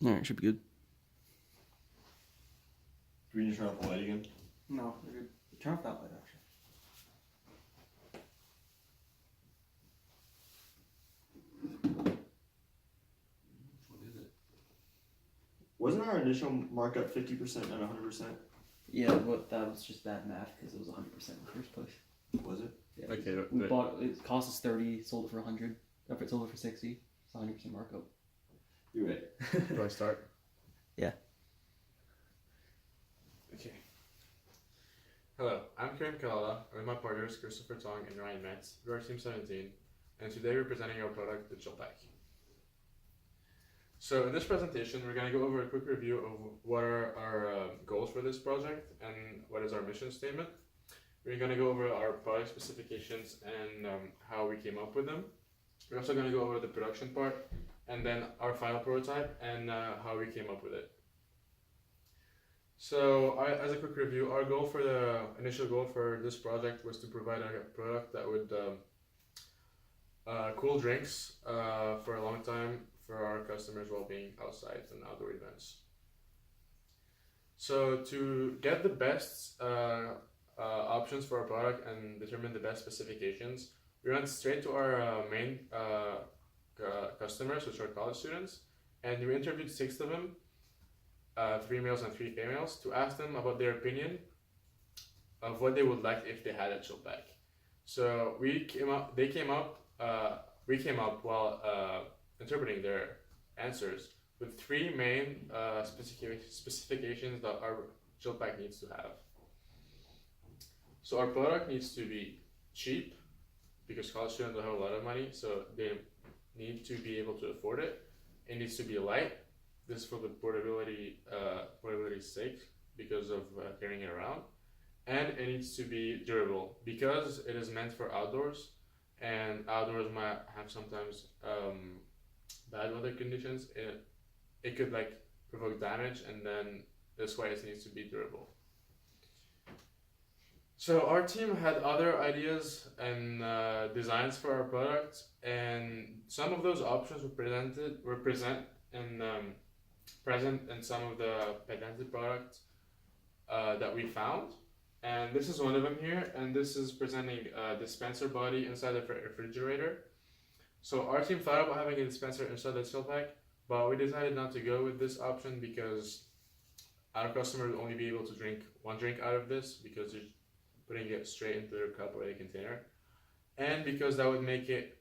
Alright, should be good. Do we need to turn off the light again? No, we're good. Turn off that light, actually. What is it? Wasn't our initial markup 50% and 100%? Yeah, but that was just bad math because it was 100% in the first place. Was it? Yeah. Okay, We bought it cost us 30, sold it for 100. If it sold it for 60, it's 100% markup. You're right. Do I start? Yeah. Okay. Hello, I'm Karim Kalala, with my partners Christopher Tong and Ryan Metz. We are Team 17, and today we're presenting our product, the Chillpack. So in this presentation, we're going to go over a quick review of what are our goals for this project and what is our mission statement. We're going to go over our product specifications and how we came up with them. We're also going to go over the production part and then our final prototype and how we came up with it. So as a quick review, our goal for the initial goal for this project was to provide a product that would cool drinks for a long time for our customers while being outside and outdoor events. So to get the best options for our product and determine the best specifications, we went straight to our main customers, which are college students, and we interviewed 6 of them, 3 males and 3 females, to ask them about their opinion of what they would like if they had a Chillpack. So we came up while interpreting their answers with 3 main specifications that our Chillpack needs to have. So our product needs to be cheap, because college students don't have a lot of money, so they need to be able to afford it. It needs to be light. This is for the portability's sake, because of carrying it around. And it needs to be durable, because it is meant for outdoors, and outdoors might have sometimes bad weather conditions. It could provoke damage, and then that's why it needs to be durable. So our team had other ideas and designs for our product, and some of those options were present in some of the patented products that we found. And this is one of them here, and this is presenting a dispenser body inside the refrigerator. So our team thought about having a dispenser inside the Chillpack, but we decided not to go with this option because our customer would only be able to drink 1 drink out of this, because you're putting it straight into their cup or a container, and because that would make it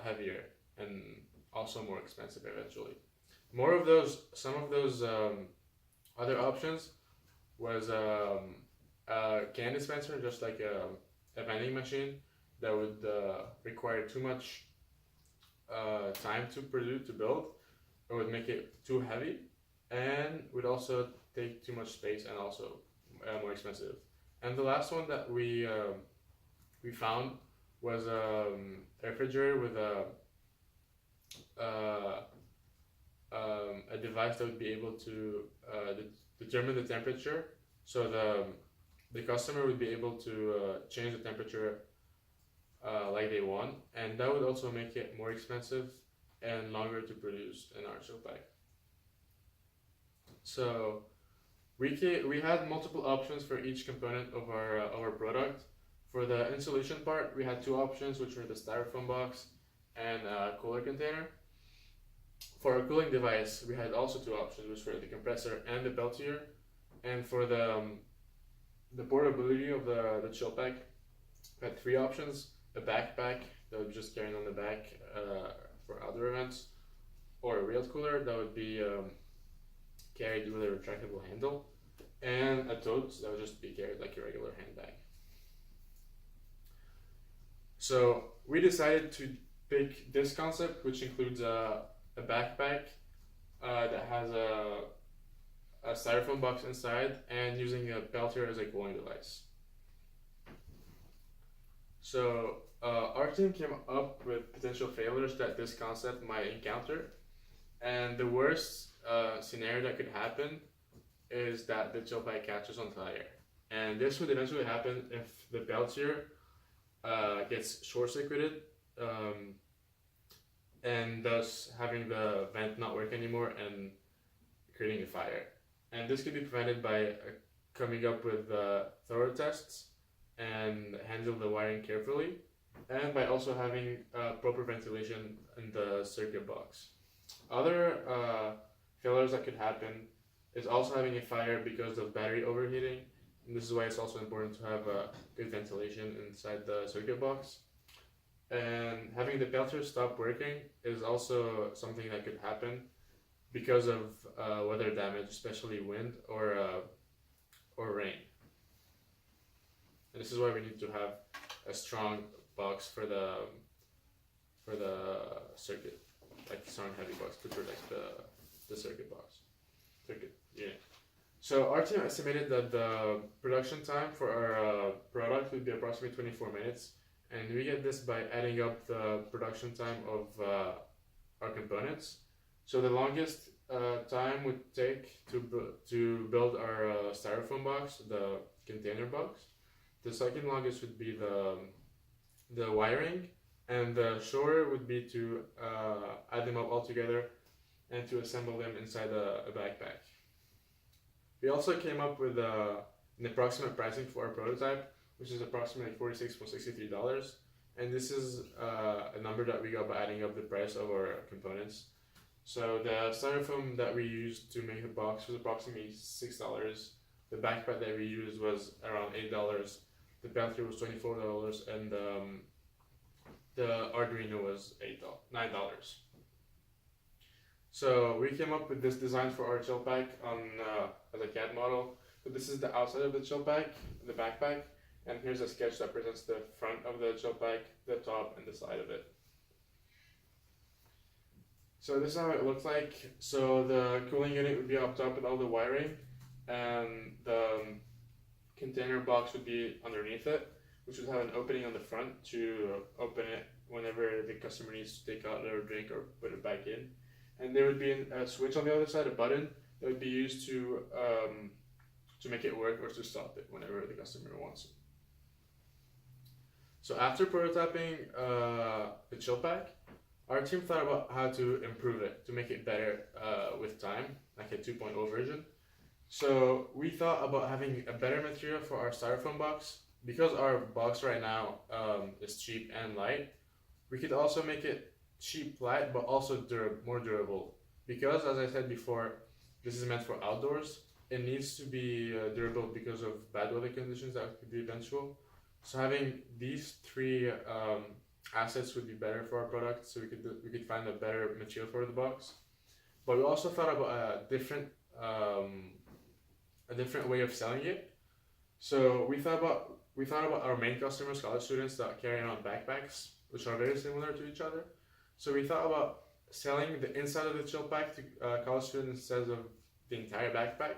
heavier and also more expensive eventually. Some of those other options was a can dispenser, just like a vending machine, that would require too much time to build, or would make it too heavy, and would also take too much space and also more expensive. And the last one that we found was a refrigerator with a device that would be able to determine the temperature. So the customer would be able to change the temperature like they want, and that would also make it more expensive and longer to produce in our Chillpack. So we had multiple options for each component of our product. For the insulation part, we had 2 options, which were the styrofoam box and a cooler container. For our cooling device, we had also 2 options, which were the compressor and the Peltier. And for the portability of the Chillpack, we had 3 options: a backpack that would be just carrying on the back for outdoor events, or a railed cooler that would be carried with a retractable handle, and a tote that would just be carried like a regular handbag. So we decided to pick this concept, which includes a backpack that has a styrofoam box inside, and using a Peltier as a cooling device. So our team came up with potential failures that this concept might encounter, and the worst scenario that could happen is that the Chillpack catches on fire. And this would eventually happen if the Peltier gets short-circuited, and thus having the vent not work anymore, and creating a fire. And this could be prevented by coming up with thorough tests and handle the wiring carefully, and by also having proper ventilation in the circuit box. Other failures that could happen is also having a fire because of battery overheating, and this is why it's also important to have good ventilation inside the circuit box. And having the peltier stop working is also something that could happen because of weather damage, especially wind or rain. And this is why we need to have a strong box for the circuit, like strong heavy box to protect the circuit unit. So our team estimated that the production time for our product would be approximately 24 minutes, and we get this by adding up the production time of our components. So the longest time would take to build our styrofoam box, the container box. The second longest would be the wiring, and the shorter would be to add them up all together and to assemble them inside a backpack. We also came up with an approximate pricing for our prototype, which is approximately $46.63, and this is a number that we got by adding up the price of our components. So the styrofoam that we used to make the box was approximately $6. The backpack that we used was around $8. The peltier was $24, and the Arduino was $9. So we came up with this design for our Chillpack as a CAD model. So this is the outside of the Chillpack, the backpack, and here's a sketch that presents the front of the Chillpack, the top, and the side of it. So this is how it looks like. So the cooling unit would be up top with all the wiring, and the container box would be underneath it, which would have an opening on the front to open it whenever the customer needs to take out their drink or put it back in. And there would be a switch on the other side, a button that would be used to make it work or to stop it whenever the customer wants it. So after prototyping the Chillpack, our team thought about how to improve it, to make it better with time, like a 2.0 version. So we thought about having a better material for our styrofoam box. Because our box right now is cheap and light, we could also make it cheap, light, but also more durable. Because, as I said before, this is meant for outdoors, it needs to be durable because of bad weather conditions that could be eventual. So having these three assets would be better for our product, so we could find a better material for the box. But we also thought about a different way of selling it. So we thought about our main customers, college students that carry around backpacks, which are very similar to each other. So we thought about selling the inside of the Chillpack to college students instead of the entire backpack.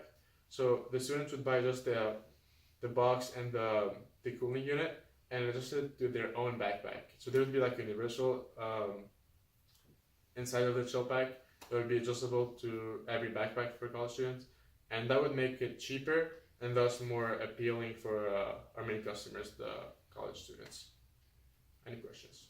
So the students would buy just the box and the cooling unit and adjust it to their own backpack. So there would be like a universal inside of the Chillpack that would be adjustable to every backpack for college students, and that would make it cheaper and thus more appealing for our main customers, the college students. Any questions?